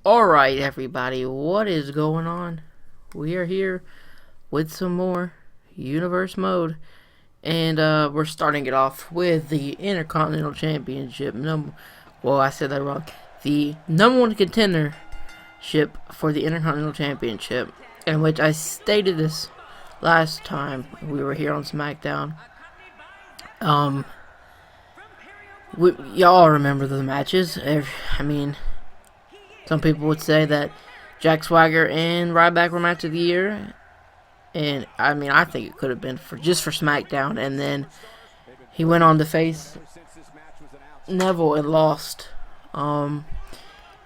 Alright, everybody, what is going on? We are here with some more Universe Mode, and we're starting it off with the Intercontinental Championship. Well, I said that wrong. The number one contendership for the Intercontinental Championship, in which I stated this last time we were here on SmackDown. Y'all remember the matches. Some people would say that Jack Swagger and Ryback were match of the year, and I think it could have been for SmackDown, and then he went on to face Neville and lost. And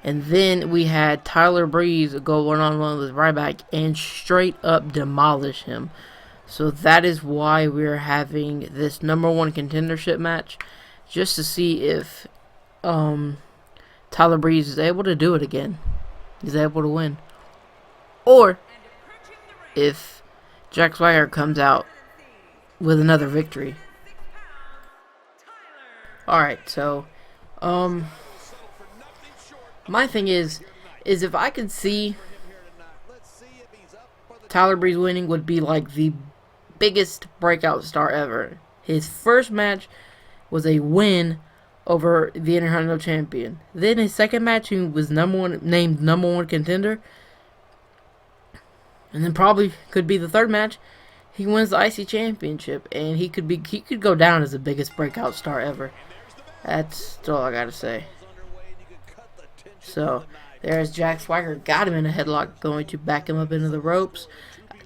then we had Tyler Breeze go one-on-one with Ryback and straight up demolish him. So that is why we're having this number one contendership match, just to see if Tyler Breeze is able to do it again. He's able to win. Or if Jack Swagger comes out with another victory. Alright, so my thing is if I could see Tyler Breeze winning would be like the biggest breakout star ever. His first match was a win over the Intercontinental Champion. Then his second match, he was named number one contender. And then probably could be the third match, he wins the IC Championship, and he could go down as the biggest breakout star ever. That's all I gotta say. So there's Jack Swagger, got him in a headlock, going to back him up into the ropes,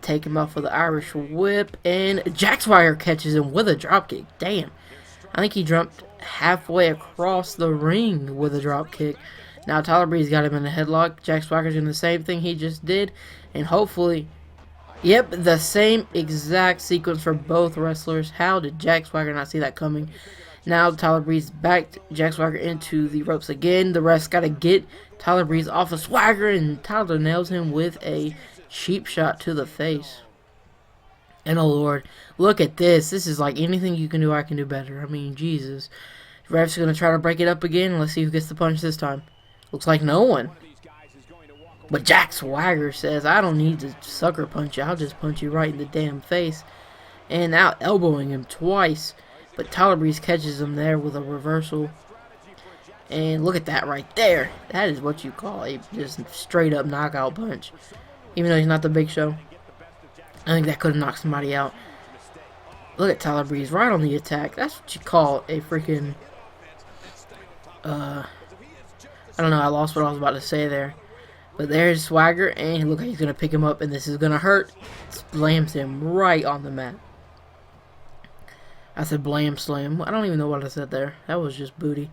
take him off with the Irish whip, and Jack Swagger catches him with a dropkick. Damn. I think he jumped halfway across the ring with a drop kick. Now Tyler Breeze got him in a headlock. Jack Swagger's doing the same thing he just did, and hopefully, yep, the same exact sequence for both wrestlers. How did Jack Swagger not see that coming? Now Tyler Breeze backed Jack Swagger into the ropes again. The ref's got to get Tyler Breeze off of Swagger, and Tyler nails him with a cheap shot to the face. And oh Lord, look at this. This is like anything you can do, I can do better. I mean, Jesus. Ref's going to try to break it up again. Let's see who gets the punch this time. Looks like no one. But Jack Swagger says, I don't need to sucker punch you. I'll just punch you right in the damn face. And now elbowing him twice. But Tyler Breeze catches him there with a reversal. And look at that right there. That is what you call a just straight up knockout punch. Even though he's not the Big Show. I think that could have knocked somebody out. Look at Tyler Breeze right on the attack. That's what you call a freaking... I don't know. I lost what I was about to say there. But there's Swagger, and look like he's going to pick him up, and this is going to hurt. Slams him right on the mat. I said blam slam. I don't even know what I said there. That was just booty.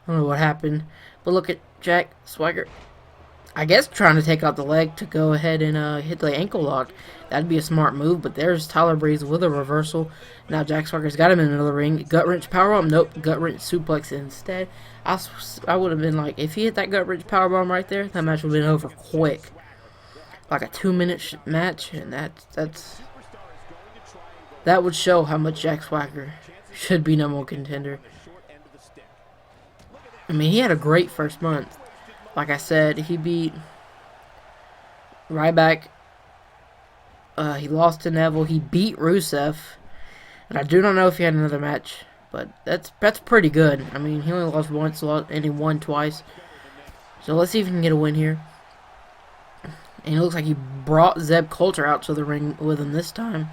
I don't know what happened. But look at Jack Swagger. I guess trying to take out the leg to go ahead and hit the ankle lock. That'd be a smart move, but there's Tyler Breeze with a reversal. Now Jack Swagger's got him in the ring. Gut wrench powerbomb. Nope, gut wrench suplex instead. I would have been like, if he hit that gut wrench powerbomb right there, that match would have been over quick. Like a 2-minute match, and that would show how much Jack Swagger should be number one contender. I mean, he had a great first month. Like I said, he beat Ryback. He lost to Neville. He beat Rusev. And I do not know if he had another match. But that's pretty good. I mean, he only lost once and he won twice. So let's see if he can get a win here. And it looks like he brought Zeb Coulter out to the ring with him this time.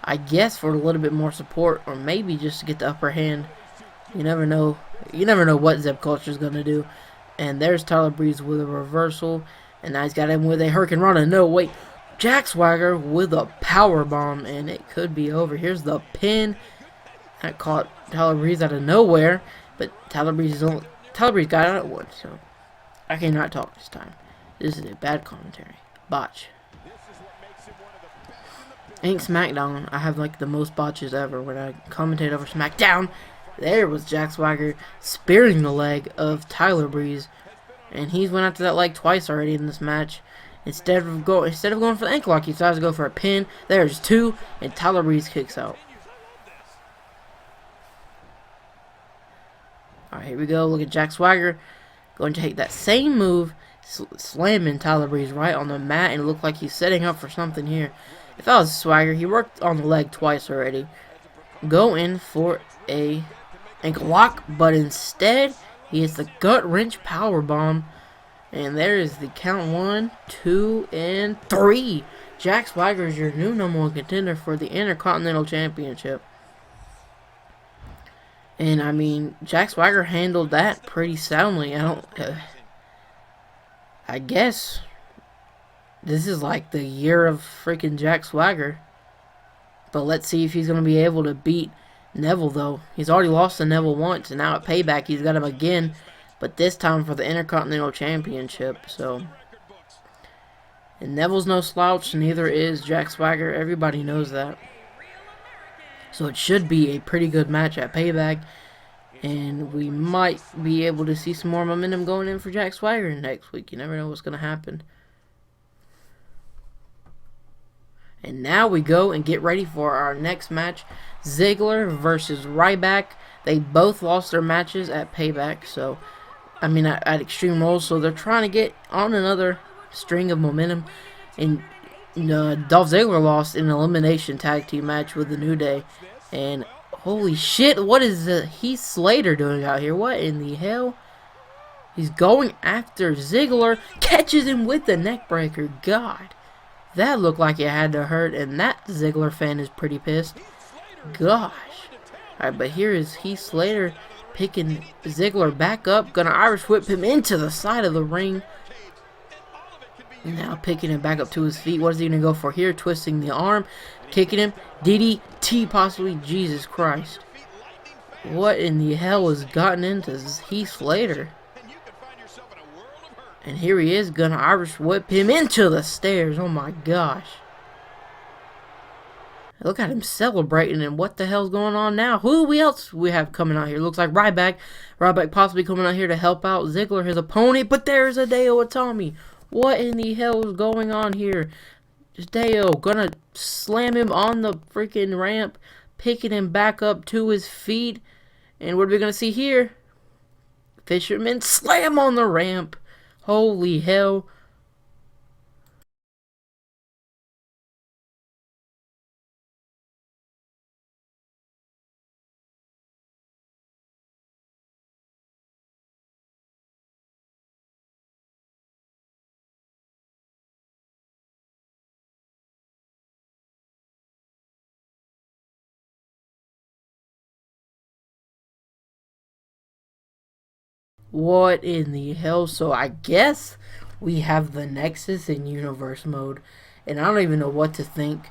I guess for a little bit more support. Or maybe just to get the upper hand. You never know. You never know what Zeb Coulter is going to do. And there's Tyler Breeze with a reversal. And now he's got him with a Hurricane Rana. No, wait. Jack Swagger with a power bomb. And it could be over. Here's the pin. That caught Tyler Breeze out of nowhere. But Tyler Breeze got out at once. So I cannot talk this time. This is a bad commentary. Botch. Ain't SmackDown. I have like the most botches ever when I commentate over SmackDown. There was Jack Swagger spearing the leg of Tyler Breeze, and he's went after that leg twice already in this match. Instead of going for the ankle lock, he decides to go for a pin. There's two, and Tyler Breeze kicks out. Alright, here we go. Look at Jack Swagger going to take that same move, slamming Tyler Breeze right on the mat, and it looked like he's setting up for something here. If that was Swagger, he worked on the leg twice already. Go in for a ankle lock, but instead he hits the gut wrench power bomb, and there is the count. 1, 2, and 3. Jack Swagger is your new #1 contender for the Intercontinental Championship. And I mean, Jack Swagger handled that pretty soundly. I guess this is like the year of freaking Jack Swagger. But let's see if he's going to be able to beat Neville, though. He's already lost to Neville once, and now at Payback he's got him again. But this time for the Intercontinental Championship. So, and Neville's no slouch, neither is Jack Swagger. Everybody knows that. So it should be a pretty good match at Payback. And we might be able to see some more momentum going in for Jack Swagger next week. You never know what's going to happen. And now we go and get ready for our next match. Ziggler versus Ryback. They both lost their matches at Payback. So, I mean, at Extreme Rules. So they're trying to get on another string of momentum. And Dolph Ziggler lost in an elimination tag team match with the New Day. And holy shit, what is Heath Slater doing out here? What in the hell? He's going after Ziggler. Catches him with the neckbreaker. God. That looked like it had to hurt, and that Ziggler fan is pretty pissed. Gosh. Alright, but here is Heath Slater picking Ziggler back up. Gonna Irish whip him into the side of the ring. Now picking him back up to his feet. What is he gonna go for here? Twisting the arm. Kicking him. DDT possibly. Jesus Christ. What in the hell has gotten into Heath Slater? And here he is, gonna Irish whip him into the stairs. Oh my gosh. Look at him celebrating, and what the hell's going on now? Who else we have coming out here? Looks like Ryback. Ryback possibly coming out here to help out Ziggler, his opponent. But there's a Hideo Itami. What in the hell is going on here? Hideo gonna slam him on the freaking ramp, picking him back up to his feet. And what are we gonna see here? Fisherman slam on the ramp. Holy hell. What in the hell? So I guess we have the Nexus in universe mode. And I don't even know what to think.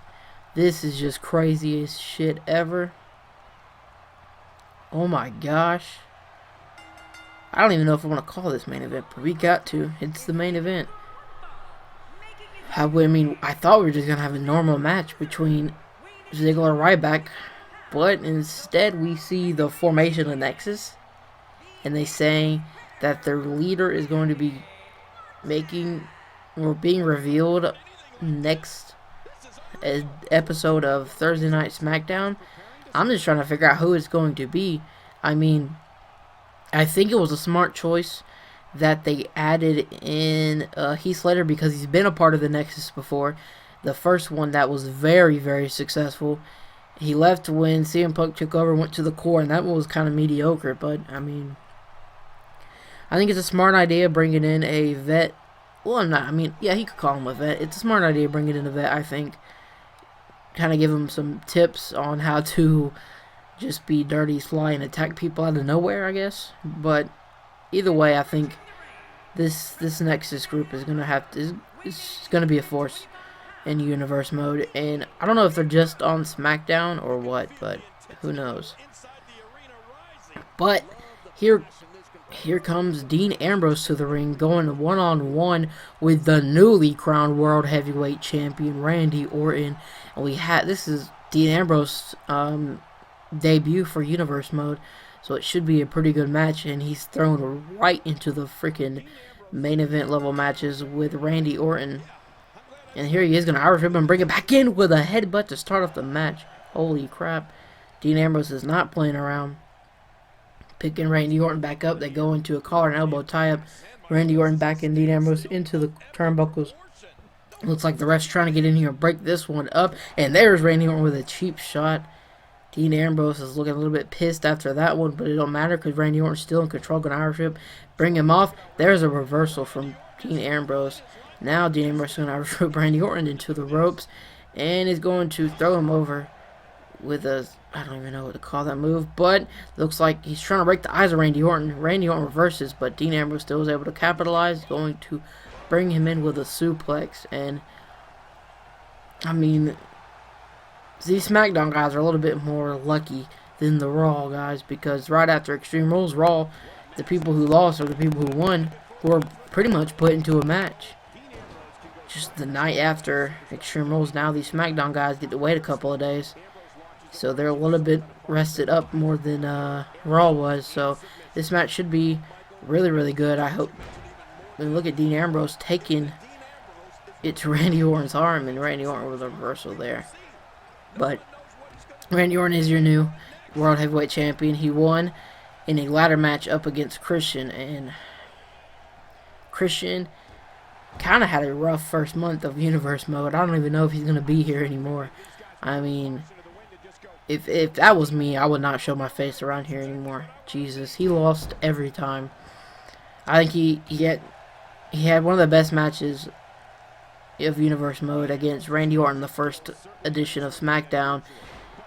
This is just crazy as shit ever. Oh my gosh. I don't even know if I want to call this main event, but we got to. It's the main event. I mean, I thought we were just going to have a normal match between Ziggler and Ryback. But instead we see the formation of Nexus. And they say that their leader is going to be being revealed next episode of Thursday Night SmackDown. I'm just trying to figure out who it's going to be. I mean, I think it was a smart choice that they added in Heath Slater because he's been a part of the Nexus before. The first one that was very, very successful. He left when CM Punk took over, went to the Core, and that one was kind of mediocre. But, I mean, I think it's a smart idea bringing in a vet. Well, not. I mean, yeah, he could call him a vet. It's a smart idea bringing in a vet, I think. Kind of give him some tips on how to just be dirty, sly, and attack people out of nowhere, I guess. But either way, I think this Nexus group is gonna it's gonna be a force in universe mode. And I don't know if they're just on SmackDown or what, but who knows. But here comes Dean Ambrose to the ring, going one-on-one with the newly crowned World Heavyweight Champion, Randy Orton. And this is Dean Ambrose's debut for Universe Mode, so it should be a pretty good match, and he's thrown right into the freaking main event level matches with Randy Orton. And here he is, going to Irish Whip and bring it back in with a headbutt to start off the match. Holy crap. Dean Ambrose is not playing around. picking Randy Orton back up. They go into a collar and elbow tie-up. Randy Orton backing Dean Ambrose into the turnbuckles. Looks like the ref's trying to get in here and break this one up. And there's Randy Orton with a cheap shot. Dean Ambrose is looking a little bit pissed after that one, but it don't matter because Randy Orton's still in control. Going Irish whip, bring him off. There's a reversal from Dean Ambrose. Now Dean Ambrose is going to Irish whip Randy Orton into the ropes, and is going to throw him over with a, I don't even know what to call that move, but looks like he's trying to break the eyes of Randy Orton. Randy Orton reverses, but Dean Ambrose still was able to capitalize, going to bring him in with a suplex. And I mean, these SmackDown guys are a little bit more lucky than the Raw guys, because right after Extreme Rules Raw, the people who lost or the people who won were pretty much put into a match. Just the night after Extreme Rules, now these SmackDown guys get to wait a couple of days, so they're a little bit rested up more than Raw was. So this match should be really, really good, I hope. I mean, look at Dean Ambrose taking it to Randy Orton's arm, and Randy Orton with a reversal there. But Randy Orton is your new World Heavyweight Champion. He won in a ladder match up against Christian, and Christian kind of had a rough first month of Universe Mode. I don't even know if he's going to be here anymore. I mean, if that was me, I would not show my face around here anymore. Jesus, he lost every time. I think he had one of the best matches of Universe Mode against Randy Orton, the first edition of SmackDown,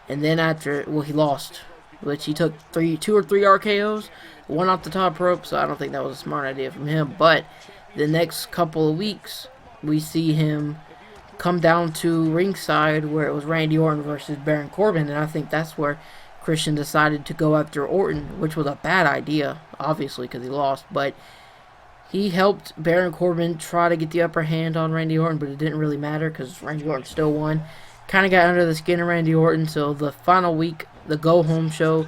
and then after, well, he lost, which he took 2 or 3 RKOs, one off the top rope, so I don't think that was a smart idea from him. But the next couple of weeks, we see him come down to ringside where it was Randy Orton versus Baron Corbin, and I think that's where Christian decided to go after Orton, which was a bad idea, obviously, because he lost, but he helped Baron Corbin try to get the upper hand on Randy Orton, but it didn't really matter because Randy Orton still won. Kind of got under the skin of Randy Orton, so the final week, the go-home show,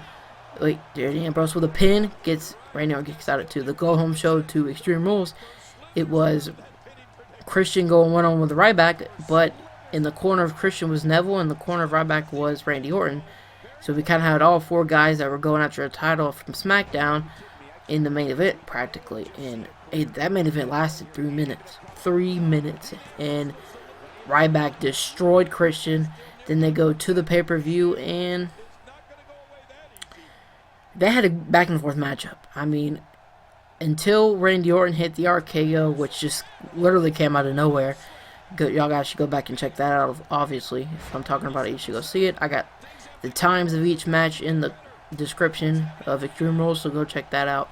like, Dean Ambrose with a pin, Randy Orton gets out at 2. The go-home show to Extreme Rules, it was Christian going one-on-one with Ryback, but in the corner of Christian was Neville, and the corner of Ryback was Randy Orton. So we kind of had all 4 guys that were going after a title from SmackDown in the main event, practically, and that main event lasted 3 minutes. 3 minutes. And Ryback destroyed Christian. Then they go to the pay-per-view, and they had a back-and-forth matchup. I mean, until Randy Orton hit the RKO, which just literally came out of nowhere. Y'all guys should go back and check that out, obviously. If I'm talking about it, you should go see it. I got the times of each match in the description of Extreme Rules, so go check that out.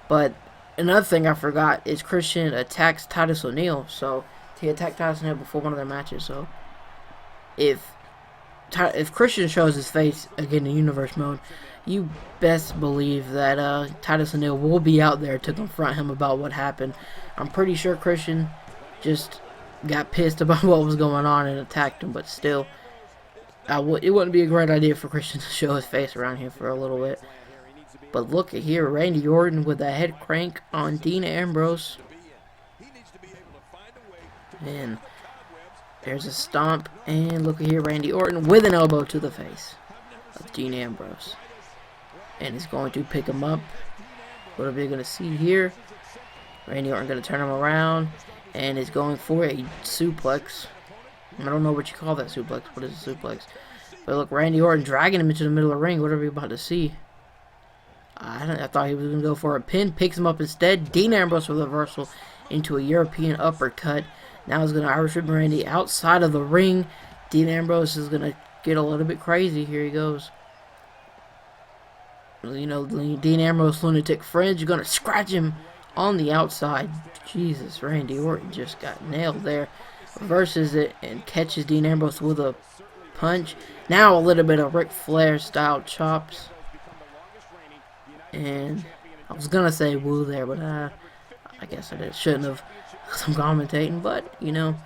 But another thing I forgot is Christian attacks Titus O'Neil. So he attacked Titus O'Neil before one of their matches. So if Christian shows his face again in Universe Mode, you best believe that Titus O'Neil will be out there to confront him about what happened. I'm pretty sure Christian just got pissed about what was going on and attacked him, but still, it wouldn't be a great idea for Christian to show his face around here for a little bit. But look at here, Randy Orton with a head crank on Dean Ambrose. And there's a stomp, and look at here, Randy Orton with an elbow to the face of Dean Ambrose. And he's going to pick him up. What are we going to see here? Randy Orton going to turn him around, and is going for a suplex. I don't know what you call that suplex. What is a suplex? But look, Randy Orton dragging him into the middle of the ring. What are we about to see? I thought he was going to go for a pin. Picks him up instead. Dean Ambrose with a reversal into a European uppercut. Now he's going to Irish whip Randy outside of the ring. Dean Ambrose is going to get a little bit crazy. Here he goes. You know, Dean Ambrose lunatic fringe. You're going to scratch him on the outside. Jesus, Randy Orton just got nailed there. Reverses it and catches Dean Ambrose with a punch. Now a little bit of Ric Flair style chops. And I was going to say woo there, but I guess I shouldn't have, because I'm commentating. But, you know,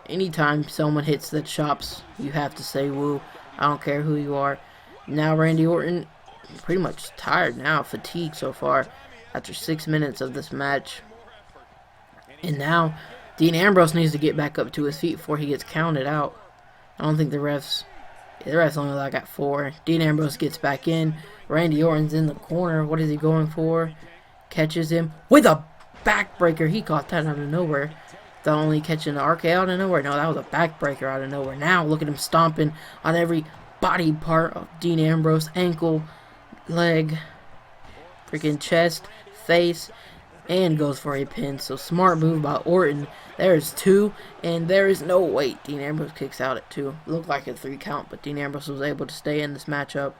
anytime someone hits the chops, you have to say woo. I don't care who you are. Now Randy Orton pretty much tired now, fatigued so far after 6 minutes of this match. And now Dean Ambrose needs to get back up to his feet before he gets counted out. I don't think the refs The rest only like got 4. Dean Ambrose gets back in. Randy Orton's in the corner. What is he going for? Catches him with a backbreaker. He caught that out of nowhere. Thought only catching the RKO out of nowhere. No, that was a backbreaker out of nowhere. Now look at him stomping on every body part of Dean Ambrose. Ankle, leg, freaking chest, face, and goes for a pin. So smart move by Orton. There's 2, and there is no wait. Dean Ambrose kicks out at 2. Looked like a 3 count, but Dean Ambrose was able to stay in this matchup.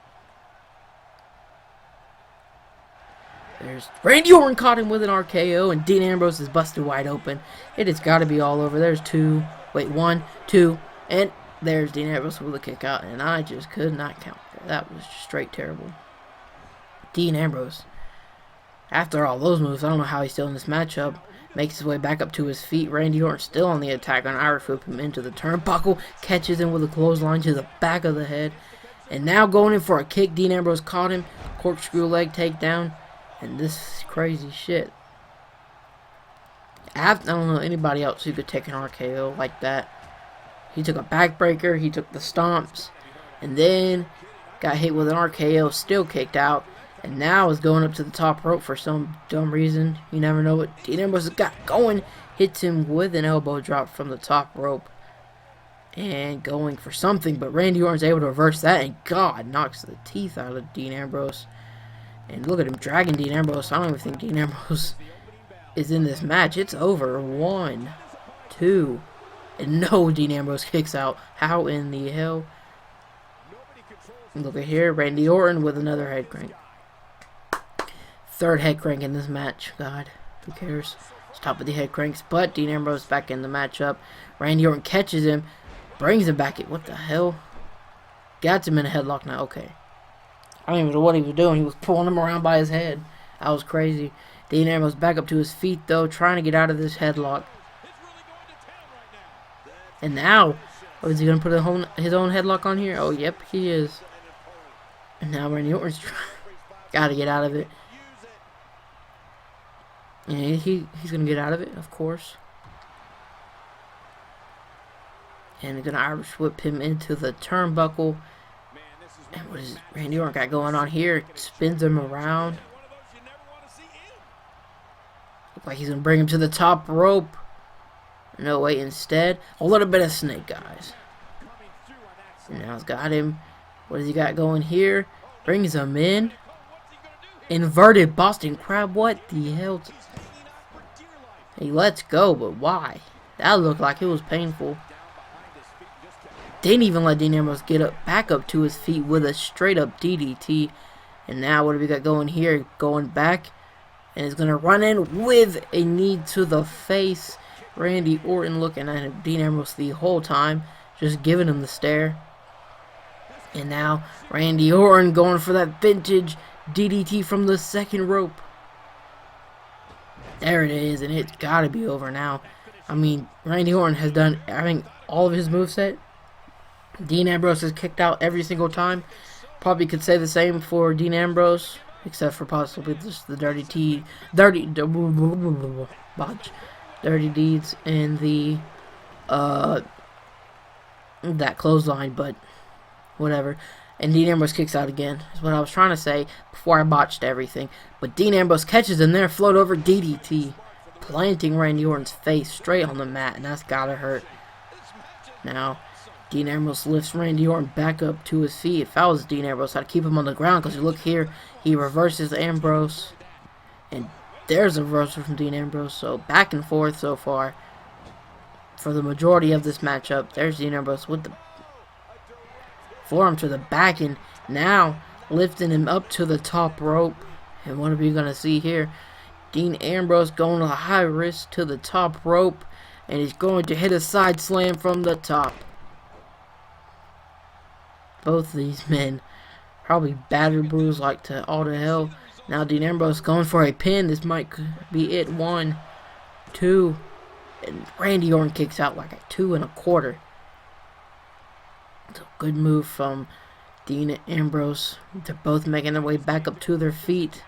There's Randy Orton caught him with an RKO, and Dean Ambrose is busted wide open. It has got to be all over. There's 2. Wait, 1, 2, and there's Dean Ambrose with a kick out, and I just could not count. That was just straight terrible. Dean Ambrose, after all those moves, I don't know how he's still in this matchup. Makes his way back up to his feet. Randy Orton still on the attack on Irish whip him into the turnbuckle. Catches him with a clothesline to the back of the head. And now going in for a kick. Dean Ambrose caught him. Corkscrew leg takedown. And this is crazy shit. I don't know anybody else who could take an RKO like that. He took a backbreaker. He took the stomps. And then got hit with an RKO. Still kicked out. And now is going up to the top rope for some dumb reason. You never know what Dean Ambrose has got going. Hits him with an elbow drop from the top rope. And going for something. But Randy Orton's able to reverse that. And God knocks the teeth out of Dean Ambrose. And look at him dragging Dean Ambrose. I don't even think Dean Ambrose is in this match. It's over. 1, 2. And no, Dean Ambrose kicks out. How in the hell? Look at here. Randy Orton with another head crank. 3rd head crank in this match. God, who cares? Stop with the head cranks. But Dean Ambrose back in the matchup. Randy Orton catches him. Brings him back. What the hell? Got him in a headlock now. Okay. I don't even know what he was doing. He was pulling him around by his head. That was crazy. Dean Ambrose back up to his feet, though. Trying to get out of this headlock. And now, is he going to put his own headlock on here? Oh, yep, he is. And now Randy Orton's got to get out of it. And he's going to get out of it, of course. And they're going to Irish whip him into the turnbuckle. And what is Randy Orton got going on here? Spins him around. Look like he's going to bring him to the top rope. No, wait, instead, a little bit of snake eyes. And now he's got him. What does he got going here? Brings him in. Inverted Boston Crab. What the hell? He lets go, but why? That looked like it was painful. Didn't even let Dean Ambrose get up, back up to his feet with a straight up DDT. And now what do we got going here? Going back. And he's going to run in with a knee to the face. Randy Orton looking at him, Dean Ambrose the whole time. Just giving him the stare. And now Randy Orton going for that vintage DDT from the 2nd rope. There it is, and it's got to be over now. I mean, Randy Orton has done, I think, all of his moveset. Dean Ambrose has kicked out every single time. Probably could say the same for Dean Ambrose, except for possibly just the dirty deeds and the that clothesline, but whatever. And Dean Ambrose kicks out again, is what I was trying to say before I botched everything. But Dean Ambrose catches him there, float over DDT, planting Randy Orton's face straight on the mat, and that's gotta hurt. Now, Dean Ambrose lifts Randy Orton back up to his feet. If I was Dean Ambrose, I'd keep him on the ground, because you look here, he reverses Ambrose, and there's a reversal from Dean Ambrose. So back and forth so far for the majority of this matchup. There's Dean Ambrose with the forearm to the back, and now lifting him up to the top rope. And what are we going to see here? Dean Ambrose going to high risk to the top rope, and he's going to hit a side slam from the top. Both of these men probably battered, bruised like to all to hell. Now Dean Ambrose going for a pin. This might be it. 1, 2, and Randy Orton kicks out like a 2 1/4. It's a good move from Dean Ambrose. They're both making their way back up to their feet.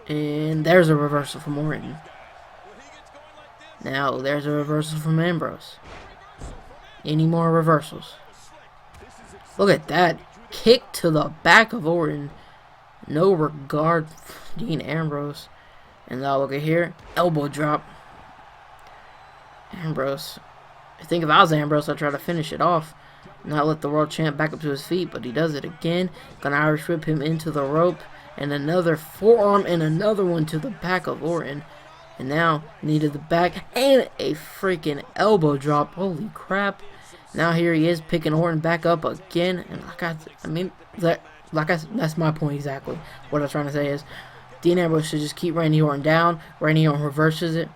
And there's a reversal from Orton. Now there's a reversal from Ambrose. Any more reversals? Look at that. Kick to the back of Orton. No regard for Dean Ambrose. And now look at here. Elbow drop. Ambrose. I think if I was Ambrose, I'd try to finish it off. Not let the world champ back up to his feet, but he does it again. Gonna Irish whip him into the rope. And another forearm and another one to the back of Orton. And now, knee to the back and a freaking elbow drop. Holy crap. Now here he is picking Orton back up again. And that's my point exactly. What I was trying to say is, Dean Ambrose should just keep Randy Orton down. Randy Orton reverses it.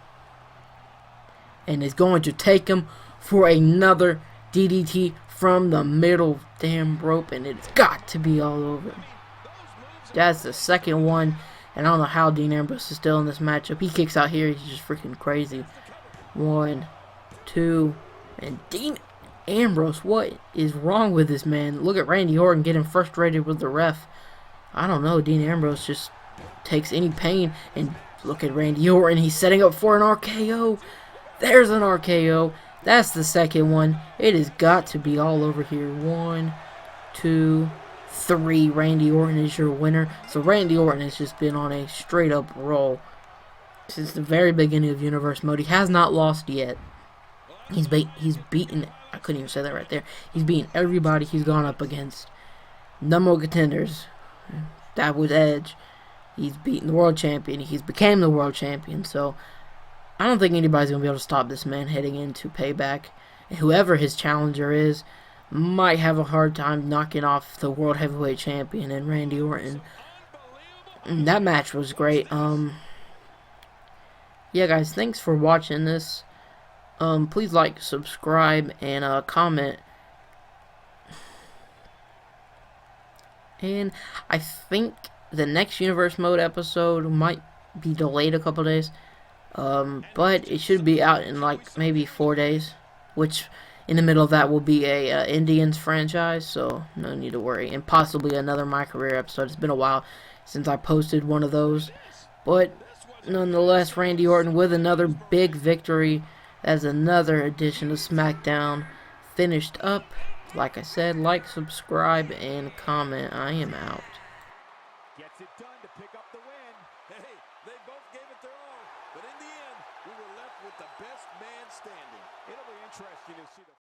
And is going to take him for another DDT from the middle damn rope. And it's got to be all over. That's the second one. And I don't know how Dean Ambrose is still in this matchup. He kicks out here. He's just freaking crazy. 1, 2, and Dean Ambrose. What is wrong with this man? Look at Randy Orton getting frustrated with the ref. I don't know. Dean Ambrose just takes any pain. And look at Randy Orton. He's setting up for an RKO. There's an RKO. That's the second one. It has got to be all over here. 1, 2, 3. Randy Orton is your winner. So Randy Orton has just been on a straight up roll since the very beginning of Universe Mode. He has not lost yet. He's beaten. I couldn't even say that right there. He's beaten everybody he's gone up against. Number one contenders. That was Edge. He's beaten the world champion. He's became the world champion. So I don't think anybody's gonna be able to stop this man heading into Payback. And whoever his challenger is might have a hard time knocking off the World Heavyweight Champion and Randy Orton. And that match was great. Yeah, guys, thanks for watching this. Please like, subscribe, and comment. And I think the next Universe Mode episode might be delayed a couple days. But it should be out in like maybe 4 days, which in the middle of that will be a Indians franchise, so no need to worry. And possibly another My Career episode. It's been a while since I posted one of those. But nonetheless, Randy Orton with another big victory as another edition of SmackDown finished up. Like I said, like, subscribe, and comment. I am out. Gets it done to pick up the win. Hey, they both gave it their all. But in the end, we were left with the best man standing. It'll be interesting to see the